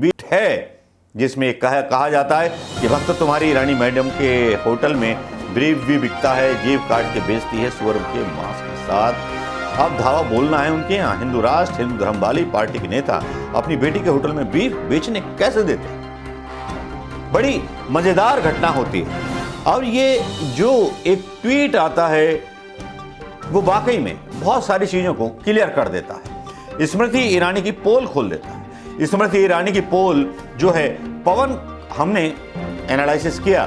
Beat है जिसमें कहा जाता है कि भक्त तुम्हारी ईरानी मैडम के होटल में ब्रीफ भी बिकता है, जेब काट के बेचती है सुअर के मांस के साथ। अब धावा बोलना है उनके यहाँ हिंदू राष्ट्र हिंदू धर्म वाली पार्टी के नेता अपनी बेटी के होटल में बीफ बेचने कैसे देते हैं। बड़ी मजेदार घटना होती है। और ये जो एक ट्वीट आता है वो वाकई में बहुत सारी चीजों को क्लियर कर देता है। स्मृति ईरानी की पोल खोल देता है। स्मृति ईरानी की पोल जो है पवन, हमने एनालिसिस किया।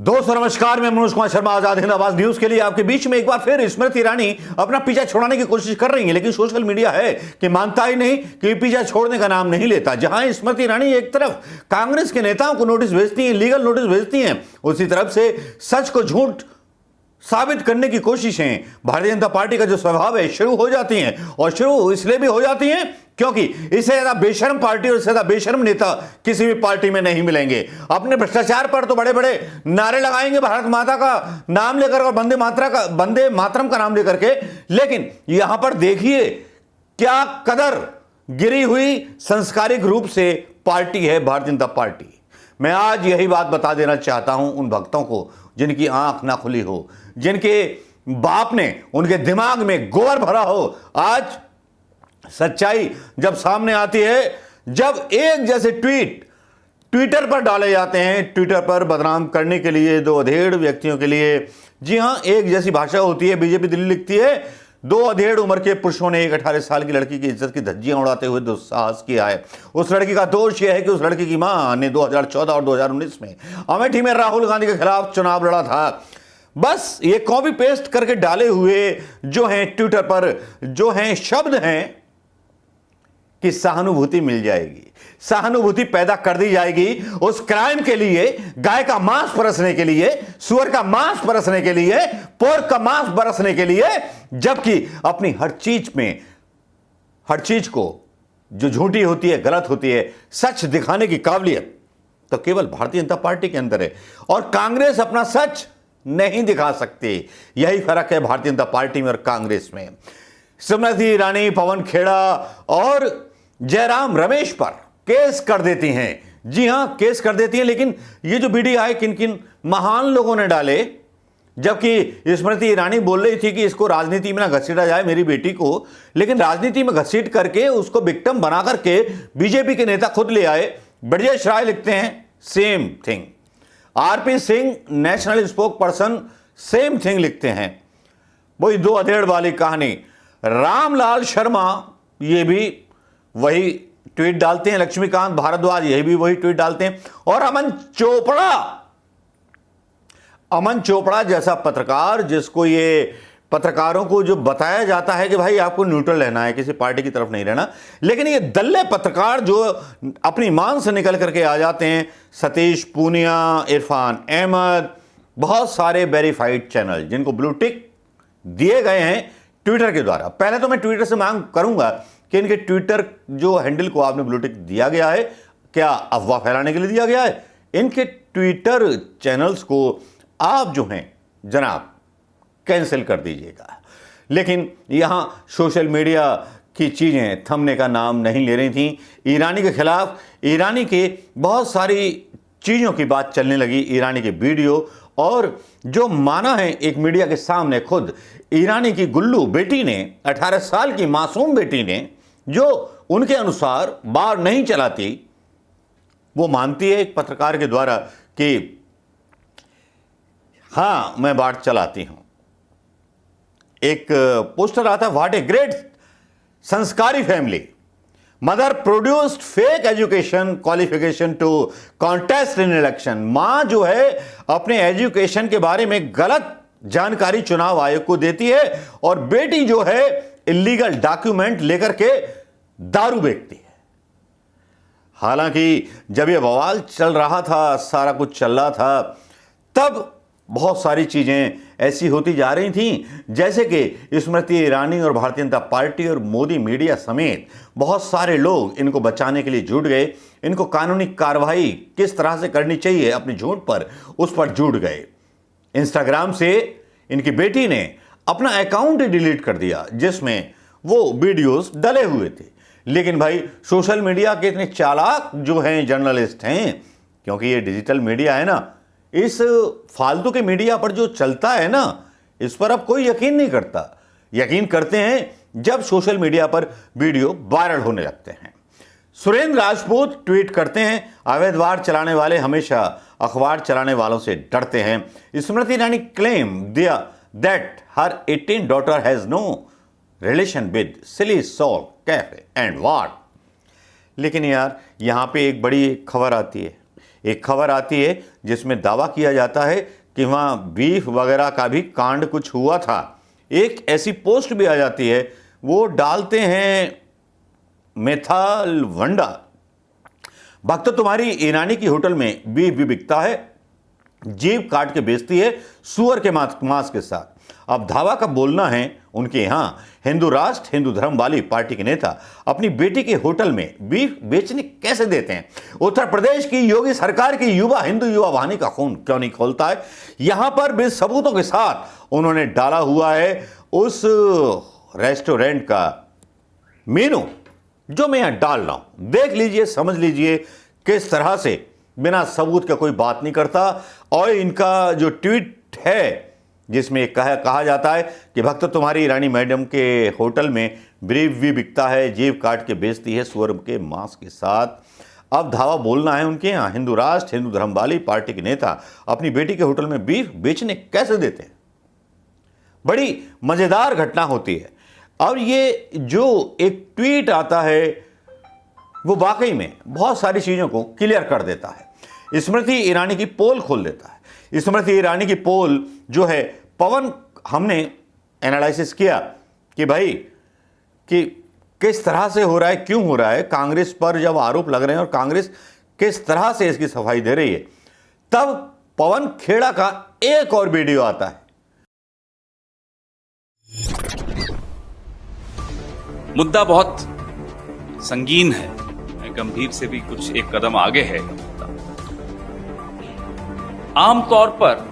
दोस्तों नमस्कार, मैं मनोज कुमार शर्मा आजाद हिंद आवाज न्यूज के लिए आपके बीच में एक बार फिर स्मृति ईरानी अपना पीछा छोड़ाने की कोशिश कर रही है, लेकिन सोशल मीडिया है कि मानता ही नहीं कि पीछा छोड़ने का नाम नहीं लेता। जहां स्मृति ईरानी एक तरफ कांग्रेस के नेताओं को नोटिस भेजती है, लीगल नोटिस भेजती हैं, उसी तरफ से सच को झूठ साबित करने की कोशिशें भारतीय जनता पार्टी का जो स्वभाव है शुरू हो जाती हैं। और शुरू इसलिए भी हो जाती हैं क्योंकि इससे ज्यादा बेशर्म पार्टी और इससे ज्यादा बेशर्म नेता किसी भी पार्टी में नहीं मिलेंगे। अपने भ्रष्टाचार पर तो बड़े बड़े नारे लगाएंगे भारत माता का नाम लेकर और वंदे मातरम का नाम लेकर के, लेकिन यहां पर देखिए क्या कदर गिरी हुई संस्कारिक रूप से पार्टी है भारतीय जनता पार्टी। मैं आज यही बात बता देना चाहता हूं उन भक्तों को जिनकी आंख ना खुली हो, जिनके बाप ने उनके दिमाग में गोबर भरा हो। आज सच्चाई जब सामने आती है, जब एक जैसे ट्विटर पर डाले जाते हैं, ट्विटर पर बदनाम करने के लिए दो अधेड़ व्यक्तियों के लिए, जी हां एक जैसी भाषा होती है। बीजेपी दिल्ली लिखती है दो अधेड़ उम्र के पुरुषों ने एक 18 साल की लड़की की इज्जत की धज्जियां उड़ाते हुए दुस्साहस किया है। उस लड़की का दोष यह है कि उस लड़की की मां ने 2014 और 2019 में अमेठी में राहुल गांधी के खिलाफ चुनाव लड़ा था। बस ये कॉपी पेस्ट करके डाले हुए जो हैं ट्विटर पर जो हैं शब्द हैं कि सहानुभूति मिल जाएगी, सहानुभूति पैदा कर दी जाएगी उस क्राइम के लिए, गाय का मांस परसने के लिए, सुअर का मांस परसने के लिए, पोर्क का मांस बरसने के लिए, जबकि अपनी हर चीज को जो झूठी होती है, गलत होती है, सच दिखाने की काबिलियत तो केवल भारतीय जनता पार्टी के अंदर है और कांग्रेस अपना सच नहीं दिखा सकती। यही फर्क है भारतीय जनता पार्टी में और कांग्रेस में। स्मृति ईरानी पवन खेड़ा और जयराम रमेश पर केस कर देती हैं। जी हां केस कर देती हैं, लेकिन ये जो वीडियो है किन किन महान लोगों ने डाले, जबकि स्मृति ईरानी बोल रही थी कि इसको राजनीति में ना घसीटा जाए मेरी बेटी को, लेकिन राजनीति में घसीट करके उसको विक्टिम बना करके बीजेपी के नेता खुद ले आए। ब्रजेश राय लिखते हैं same thing, RP Singh national spoke person same thing लिखते हैं। वही दो अधेड़ वाली कहानी। रामलाल शर्मा ये भी वही ट्वीट डालते हैं, लक्ष्मीकांत भारद्वाज यही भी वही ट्वीट डालते हैं, और अमन चोपड़ा जैसा पत्रकार, जिसको ये पत्रकारों को जो बताया जाता है कि भाई आपको न्यूट्रल रहना है, किसी पार्टी की तरफ नहीं रहना, लेकिन ये दल्ले पत्रकार जो अपनी मान से निकल करके आ जाते हैं, सतीश पूनिया, इरफान अहमद, बहुत सारे वेरीफाइड चैनल जिनको ब्लू टिक दिए गए हैं ट्विटर के द्वारा। पहले तो मैं ट्विटर से मांग करूंगा कि इनके ट्विटर जो हैंडल को आपने ब्लू टिक दिया गया है, क्या अफवाह फैलाने के लिए दिया गया है? इनके ट्विटर चैनल्स को आप जो हैं जनाब कैंसिल कर दीजिएगा। लेकिन यहां सोशल मीडिया की चीजें थमने का नाम नहीं ले रही थी। ईरानी के खिलाफ ईरानी के बहुत सारी चीजों की बात चलने लगी, ईरानी के वीडियो, और जो माना है एक मीडिया के सामने खुद ईरानी की गुल्लू बेटी ने, 18 साल की मासूम बेटी ने, जो उनके अनुसार बार नहीं चलाती, वो मानती है एक पत्रकार के द्वारा कि हां मैं बार चलाती हूं। एक पोस्टर आता है, what a great sanskari family, mother produced fake education qualification to contest in election. मां जो है अपने एजुकेशन के बारे में गलत जानकारी चुनाव आयोग को देती है और बेटी जो है इलीगल डॉक्यूमेंट लेकर के दारू बेचती है। हालांकि जब यह बवाल चल रहा था, सारा कुछ चल रहा था, तब बहुत सारी चीजें ऐसी होती जा रही थीं जैसे कि स्मृति ईरानी और भारतीय जनता पार्टी और मोदी मीडिया समेत बहुत सारे लोग इनको बचाने के लिए जुट गए। इनको कानूनी कार्रवाई किस तरह से करनी चाहिए अपनी झूठ पर, उस पर जुट गए। इंस्टाग्राम से इनकी बेटी ने अपना अकाउंट डिलीट कर दिया जिसमें वो वीडियोस डले हुए थे। लेकिन भाई सोशल मीडिया के इतने चालाक जो हैं जर्नलिस्ट हैं, क्योंकि ये डिजिटल मीडिया है ना, इस फालतू के मीडिया पर जो चलता है ना, इस पर अब कोई यकीन नहीं करता। यकीन करते हैं जब सोशल मीडिया पर वीडियो वायरल होने लगते हैं। सुरेंद्र राजपूत ट्वीट करते हैं, अवैधवार चलाने वाले हमेशा अखबार चलाने वालों से डरते हैं। स्मृति ईरानी क्लेम दिया that her 18 daughter has no relation with Silly Soul Cafe and what. लेकिन यार यहां पे एक बड़ी खबर आती है, एक खबर आती है जिसमें दावा किया जाता है कि वहां बीफ वगैरह का भी कांड कुछ हुआ था। एक ऐसी पोस्ट भी आ जाती है, वो डालते हैं मेथाल वंडा, भक्त तुम्हारी ईरानी की होटल में बीफ भी बिकता है, जीभ काट के बेचती है सुअर के मांस के साथ। अब धावा का बोलना है उनके यहां हिंदू राष्ट्र हिंदू धर्म वाली पार्टी के नेता अपनी बेटी के होटल में बीफ बेचने कैसे देते हैं। उत्तर प्रदेश की योगी सरकार की युवा हिंदू युवा वाहिनी का खून क्यों नहीं खोलता है। यहां पर भी सबूतों के साथ उन्होंने डाला हुआ है उस रेस्टोरेंट का मेनू जो मैं यहां डाल रहा हूं। देख लीजिए, समझ लीजिए किस तरह से बिना सबूत का कोई बात नहीं करता। और इनका जो ट्वीट है जिसमें कहा जाता है कि भक्त तुम्हारी ईरानी मैडम के होटल में बीफ भी बिकता है, जेब काट के बेचती है सुअर के मांस के साथ। अब धावा बोलना है उनके यहाँ हिंदू राष्ट्र हिंदू धर्म वाली पार्टी के नेता अपनी बेटी के होटल में बीफ बेचने कैसे देते हैं। बड़ी मजेदार घटना होती है। और ये जो एक ट्वीट आता है वो वाकई में बहुत सारी चीजों को क्लियर कर देता है। स्मृति ईरानी की पोल खोल देता है। स्मृति ईरानी की पोल जो है पवन, हमने एनालिसिस किया कि भाई कि किस तरह से हो रहा है, क्यों हो रहा है, कांग्रेस पर जब आरोप लग रहे हैं और कांग्रेस किस तरह से इसकी सफाई दे रही है, तब पवन खेड़ा का एक और वीडियो आता है। मुद्दा बहुत संगीन है, गंभीर से भी कुछ एक कदम आगे है। आमतौर पर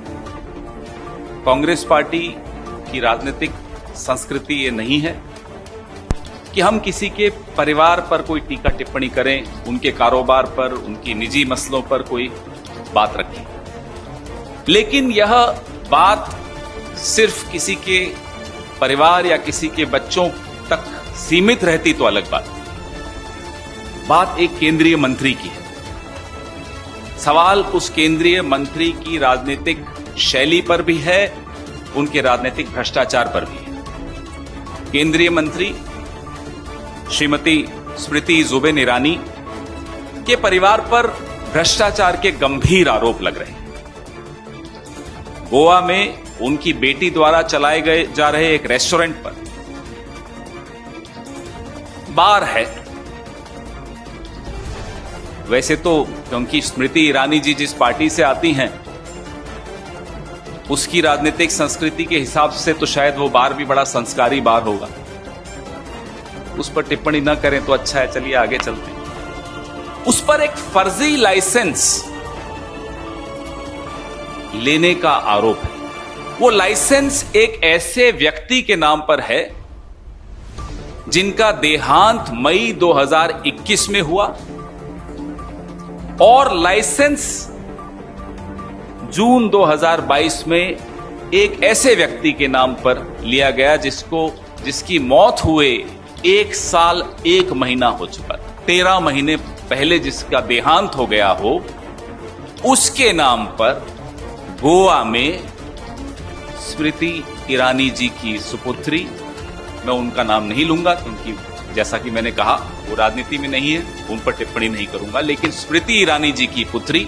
कांग्रेस पार्टी की राजनीतिक संस्कृति ये नहीं है कि हम किसी के परिवार पर कोई टीका टिप्पणी करें, उनके कारोबार पर, उनकी निजी मसलों पर कोई बात रखें। लेकिन यह बात सिर्फ किसी के परिवार या किसी के बच्चों तक सीमित रहती तो अलग बात एक केंद्रीय मंत्री की है। सवाल उस केंद्रीय मंत्री की राजनीतिक शैली पर भी है, उनके राजनीतिक भ्रष्टाचार पर भी है। केंद्रीय मंत्री श्रीमती स्मृति जुबिन ईरानी के परिवार पर भ्रष्टाचार के गंभीर आरोप लग रहे हैं। गोवा में उनकी बेटी द्वारा चलाए जा रहे एक रेस्टोरेंट पर बार है। वैसे तो क्योंकि स्मृति ईरानी जी जिस पार्टी से आती हैं उसकी राजनीतिक संस्कृति के हिसाब से तो शायद वो बार भी बड़ा संस्कारी बार होगा, उस पर टिप्पणी न करें तो अच्छा है। चलिए आगे चलते हैं। उस पर एक फर्जी लाइसेंस लेने का आरोप है। वो लाइसेंस एक ऐसे व्यक्ति के नाम पर है जिनका देहांत मई 2021 में हुआ और लाइसेंस जून 2022 में एक ऐसे व्यक्ति के नाम पर लिया गया जिसकी मौत हुए 1 साल 1 महीना हो चुका। 13 महीने पहले जिसका देहांत हो गया हो उसके नाम पर गोवा में स्मृति ईरानी जी की सुपुत्री, मैं उनका नाम नहीं लूंगा क्योंकि जैसा कि मैंने कहा वो राजनीति में नहीं है, उन पर टिप्पणी नहीं करूंगा, लेकिन स्मृति ईरानी जी की पुत्री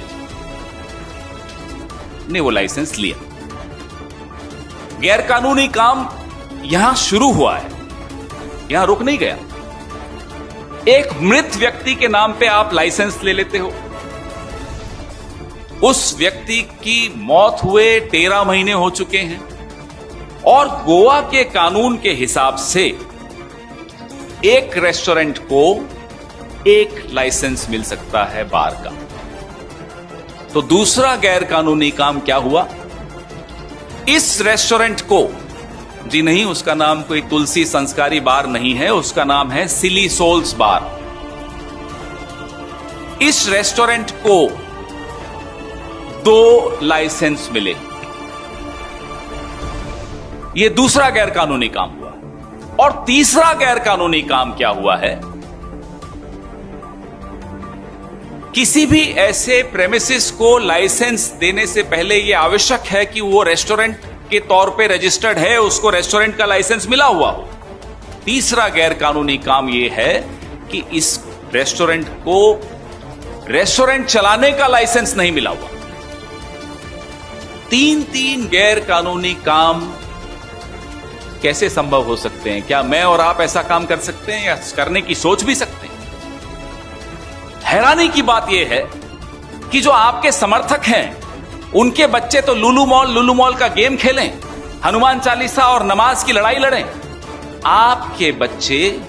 ने वो लाइसेंस लिया। गैरकानूनी काम यहां शुरू हुआ है, यहां रुक नहीं गया। एक मृत व्यक्ति के नाम पे आप लाइसेंस ले लेते हो, उस व्यक्ति की मौत हुए 13 महीने हो चुके हैं और गोवा के कानून के हिसाब से एक रेस्टोरेंट को एक लाइसेंस मिल सकता है बार का। तो दूसरा गैर कानूनी काम क्या हुआ? इस रेस्टोरेंट को, जी नहीं, उसका नाम कोई तुलसी संस्कारी बार नहीं है, उसका नाम है सिली सोल्स बार। इस रेस्टोरेंट को 2 लाइसेंस मिले। यह दूसरा गैरकानूनी काम हुआ। और तीसरा गैरकानूनी काम क्या हुआ है? किसी भी ऐसे प्रेमिसेस को लाइसेंस देने से पहले यह आवश्यक है कि वो रेस्टोरेंट के तौर पे रजिस्टर्ड है, उसको रेस्टोरेंट का लाइसेंस मिला हुआ हो। तीसरा गैरकानूनी काम यह है कि इस रेस्टोरेंट को रेस्टोरेंट चलाने का लाइसेंस नहीं मिला हुआ। 3 गैरकानूनी काम कैसे संभव हो सकते हैं? क्या मैं और आप ऐसा काम कर सकते हैं या करने की सोच भी सकते हैं? हैरानी की बात यह है कि जो आपके समर्थक हैं, उनके बच्चे तो लुलु मॉल का गेम खेलें, हनुमान चालीसा और नमाज की लड़ाई लड़ें। आपके बच्चे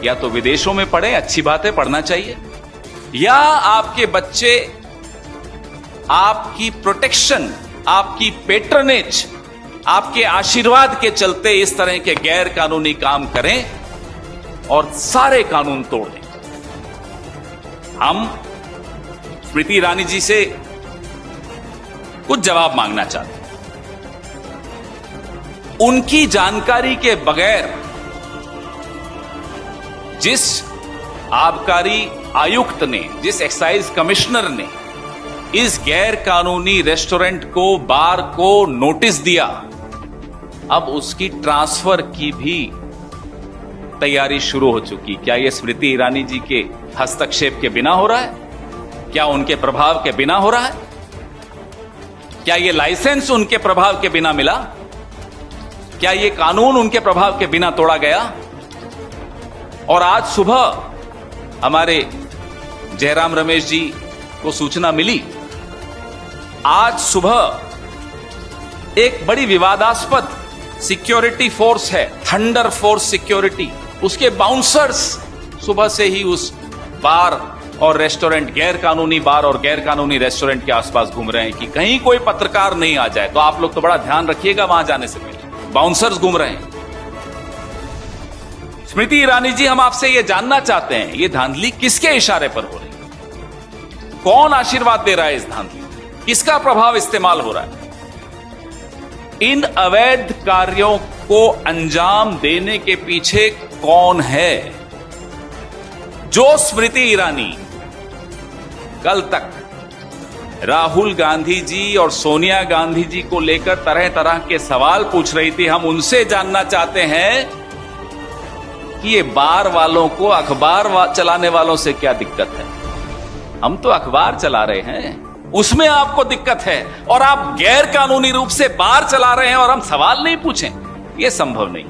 या तो विदेशों में पढ़ें, अच्छी बात है, पढ़ना चाहिए, या आपके बच्चे आपकी प्रोटेक्शन, आपकी पेट्रनेज, आपके आशीर्वाद के चलते इस तरह के गैर कानूनी काम करें और सारे कानून तोड़ दें। हम स्मृति ईरानी जी से कुछ जवाब मांगना चाहते हैं। उनकी जानकारी के बगैर जिस आबकारी आयुक्त ने, जिस एक्साइज कमिश्नर ने इस गैर कानूनी रेस्टोरेंट को, बार को नोटिस दिया, अब उसकी ट्रांसफर की भी तैयारी शुरू हो चुकी। क्या यह स्मृति ईरानी जी के हस्तक्षेप के बिना हो रहा है? क्या उनके प्रभाव के बिना हो रहा है? क्या यह लाइसेंस उनके प्रभाव के बिना मिला? क्या यह कानून उनके प्रभाव के बिना तोड़ा गया? और आज सुबह हमारे जयराम रमेश जी को सूचना मिली, आज सुबह एक बड़ी विवादास्पद सिक्योरिटी फोर्स है, थंडर फोर्स सिक्योरिटी, उसके बाउंसर्स सुबह से ही उस बार और रेस्टोरेंट, गैर कानूनी बार और गैर कानूनी रेस्टोरेंट के आसपास घूम रहे हैं कि कहीं कोई पत्रकार नहीं आ जाए। तो आप लोग तो बड़ा ध्यान रखिएगा वहां जाने से पहले, बाउंसर्स घूम रहे हैं। स्मृति ईरानी जी, हम आपसे यह जानना चाहते हैं, यह धांधली किसके इशारे पर हो रही है? कौन आशीर्वाद दे रहा है इस धांधली? किसका प्रभाव इस्तेमाल हो रहा है? इन अवैध कार्यों को अंजाम देने के पीछे कौन है? जो स्मृति ईरानी कल तक राहुल गांधी जी और सोनिया गांधी जी को लेकर तरह तरह के सवाल पूछ रही थी, हम उनसे जानना चाहते हैं कि ये बार वालों को अखबार चलाने वालों से क्या दिक्कत है? हम तो अखबार चला रहे हैं, उसमें आपको दिक्कत है, और आप गैर कानूनी रूप से बार चला रहे हैं और हम सवाल नहीं पूछें, यह संभव नहीं।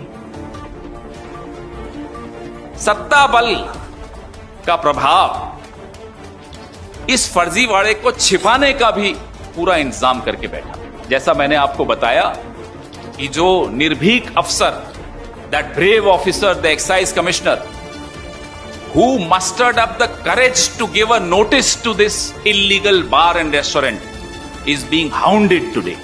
सत्ता बल का प्रभाव इस फर्जीवाड़े को छिपाने का भी पूरा इंतजाम करके बैठा। जैसा मैंने आपको बताया कि जो निर्भीक अफसर, that brave officer, the excise commissioner, who mustered up the courage to give a notice to this illegal bar and restaurant, is being hounded today.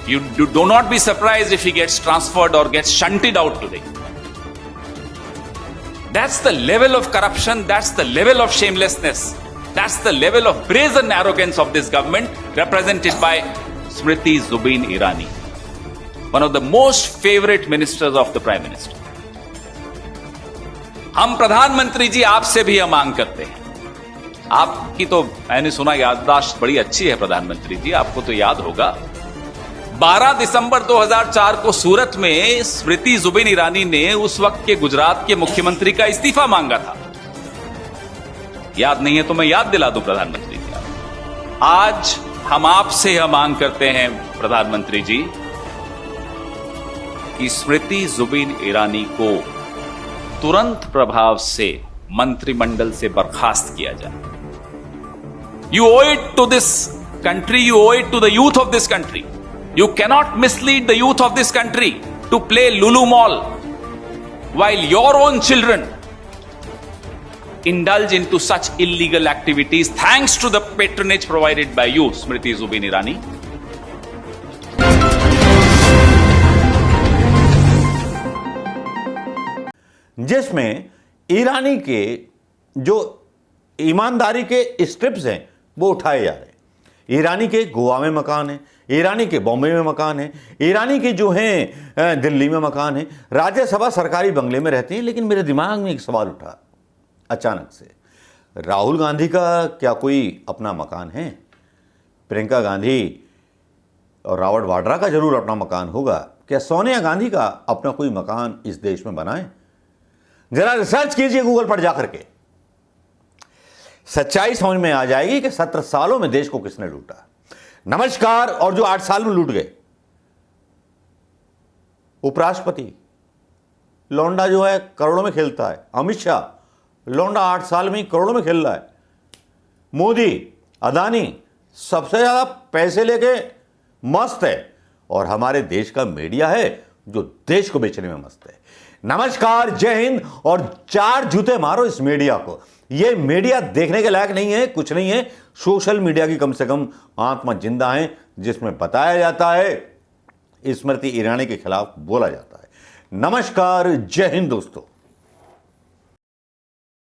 You do not be surprised if he gets transferred or gets shunted out today. That's the level of corruption, that's the level of shamelessness, that's the level of brazen arrogance of this government, represented by Smriti Zubin Irani, one of the most favorite ministers of the Prime Minister. हम प्रधानमंत्री जी आपसे भी यह मांग करते हैं। आपकी तो मैंने सुना याददाश्त बड़ी अच्छी है प्रधानमंत्री जी, आपको तो याद होगा 12 दिसंबर 2004 को सूरत में स्मृति जुबिन ईरानी ने उस वक्त के गुजरात के मुख्यमंत्री का इस्तीफा मांगा था। याद नहीं है तो मैं याद दिला दूं प्रधानमंत्री जी। आज हम आपसे यह मांग करते हैं प्रधानमंत्री जी कि स्मृति जुबिन ईरानी को तुरंत प्रभाव से मंत्रिमंडल से बर्खास्त किया जाए। You ओwe it to this country, you owe it to the youth of this country. You cannot mislead the youth of this country to play Lulu Mall while your own children indulge into such illegal activities thanks to the patronage provided by you, Smriti Zubin Irani. जिसमें ईरानी के जो ईमानदारी के strips हैं वो उठाए जा रहे हैं। ईरानी के गोवा में मकान है, ईरानी के बॉम्बे में मकान है, ईरानी के जो हैं दिल्ली में मकान है, राज्यसभा सरकारी बंगले में रहते हैं। लेकिन मेरे दिमाग में एक सवाल उठा अचानक से, राहुल गांधी का क्या कोई अपना मकान है? प्रियंका गांधी और रॉबर्ट वाड्रा का जरूर अपना मकान होगा। क्या सोनिया गांधी का अपना कोई मकान इस देश में बना है? जरा रिसर्च कीजिए गूगल पर जाकर के, सच्चाई समझ में आ जाएगी कि 17 सालों में देश को किसने लूटा। नमस्कार। और जो 8 साल में लूट गए, उपराष्ट्रपति लौंडा जो है करोड़ों में खेलता है, अमित शाह लौंडा 8 साल में ही करोड़ों में खेल रहा है, मोदी अदानी सबसे ज्यादा पैसे लेके मस्त है, और हमारे देश का मीडिया है जो देश को बेचने में मस्त है। नमस्कार, जय हिंद, और 4 जूते मारो इस मीडिया को। यह मीडिया देखने के लायक नहीं है, कुछ नहीं है। सोशल मीडिया की कम से कम आत्मा जिंदा है, जिसमें बताया जाता है, स्मृति ईरानी के खिलाफ बोला जाता है। नमस्कार, जय हिंद दोस्तों।